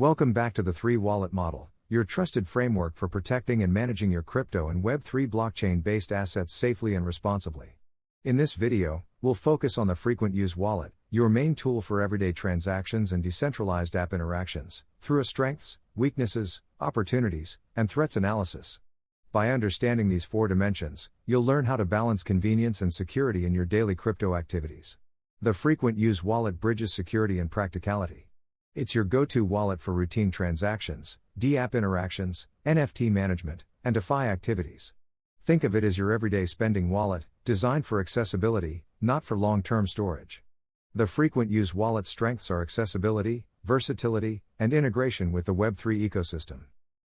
Welcome back to the 3 Wallet Model, your trusted framework for protecting and managing your crypto and Web3 blockchain-based assets safely and responsibly. In this video, we'll focus on the frequent use wallet, your main tool for everyday transactions and decentralized app interactions, through a strengths, weaknesses, opportunities, and threats analysis. By understanding these 4 dimensions, you'll learn how to balance convenience and security in your daily crypto activities. The frequent use wallet bridges security and practicality. It's your go-to wallet for routine transactions, dApp interactions, NFT management, and DeFi activities. Think of it as your everyday spending wallet, designed for accessibility, not for long-term storage. The frequent use wallet's strengths are accessibility, versatility, and integration with the Web3 ecosystem.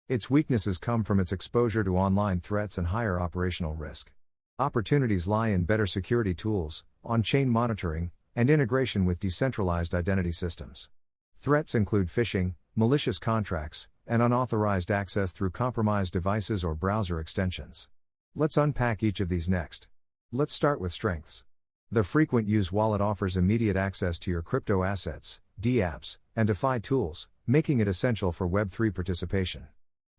Its weaknesses come from its exposure to online threats and higher operational risk. Opportunities lie in better security tools, on-chain monitoring, and integration with decentralized identity systems. Threats include phishing, malicious contracts, and unauthorized access through compromised devices or browser extensions. Let's unpack each of these next. Let's start with strengths. The frequent use wallet offers immediate access to your crypto assets, dApps, and DeFi tools, making it essential for Web3 participation.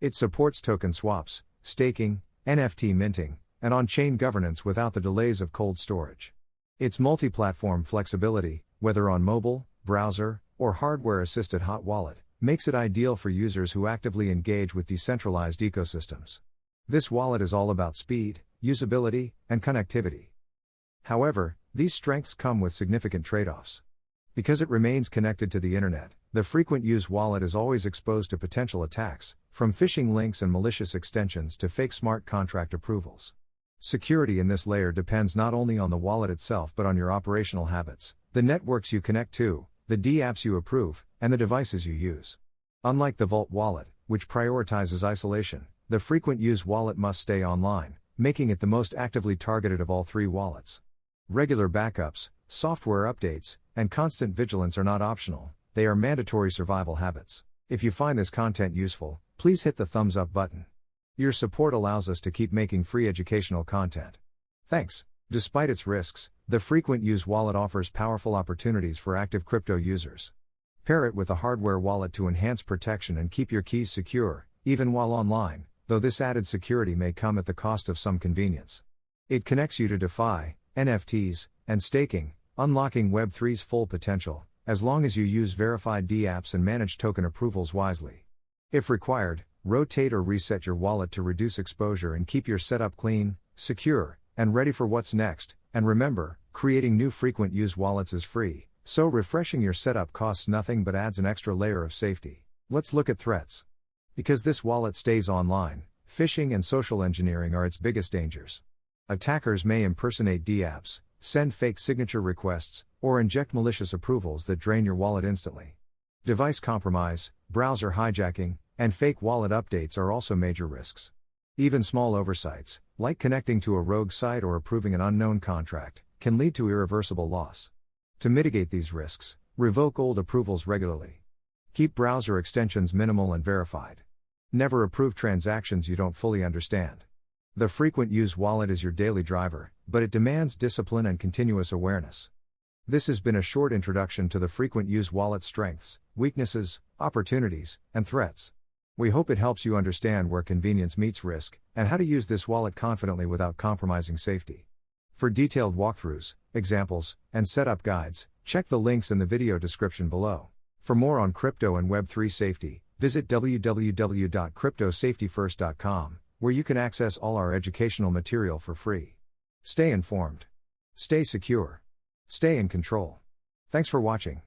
It supports token swaps, staking, NFT minting, and on-chain governance without the delays of cold storage. Its multi-platform flexibility, whether on mobile, browser, or hardware-assisted hot wallet, makes it ideal for users who actively engage with decentralized ecosystems. This wallet is all about speed, usability, and connectivity. However, these strengths come with significant trade-offs. Because it remains connected to the internet, the frequent use wallet is always exposed to potential attacks, from phishing links and malicious extensions to fake smart contract approvals. Security in this layer depends not only on the wallet itself but on your operational habits, the networks you connect to, the dApps you approve, and the devices you use. Unlike the Vault wallet, which prioritizes isolation, the frequent use wallet must stay online, making it the most actively targeted of all 3 wallets. Regular backups, software updates, and constant vigilance are not optional, they are mandatory survival habits. If you find this content useful, please hit the thumbs up button. Your support allows us to keep making free educational content. Thanks. Despite its risks, the frequent use wallet offers powerful opportunities for active crypto users. Pair it with a hardware wallet to enhance protection and keep your keys secure, even while online, though this added security may come at the cost of some convenience. It connects you to DeFi, NFTs, and staking, unlocking Web3's full potential, as long as you use verified dApps and manage token approvals wisely. If required, rotate or reset your wallet to reduce exposure and keep your setup clean, secure, and ready for what's next. And remember, creating new frequent use wallets is free, so refreshing your setup costs nothing but adds an extra layer of safety. Let's look at threats. Because this wallet stays online, phishing and social engineering are its biggest dangers. Attackers may impersonate dApps, send fake signature requests, or inject malicious approvals that drain your wallet instantly. Device compromise, browser hijacking, and fake wallet updates are also major risks. Even small oversights, like connecting to a rogue site or approving an unknown contract, can lead to irreversible loss. To mitigate these risks, revoke old approvals regularly. Keep browser extensions minimal and verified. Never approve transactions you don't fully understand. The frequent use wallet is your daily driver, but it demands discipline and continuous awareness. This has been a short introduction to the frequent use wallet's strengths, weaknesses, opportunities, and threats. We hope it helps you understand where convenience meets risk, and how to use this wallet confidently without compromising safety. For detailed walkthroughs, examples, and setup guides, check the links in the video description below. For more on crypto and Web3 safety, visit www.cryptosafetyfirst.com, where you can access all our educational material for free. Stay informed. Stay secure. Stay in control. Thanks for watching.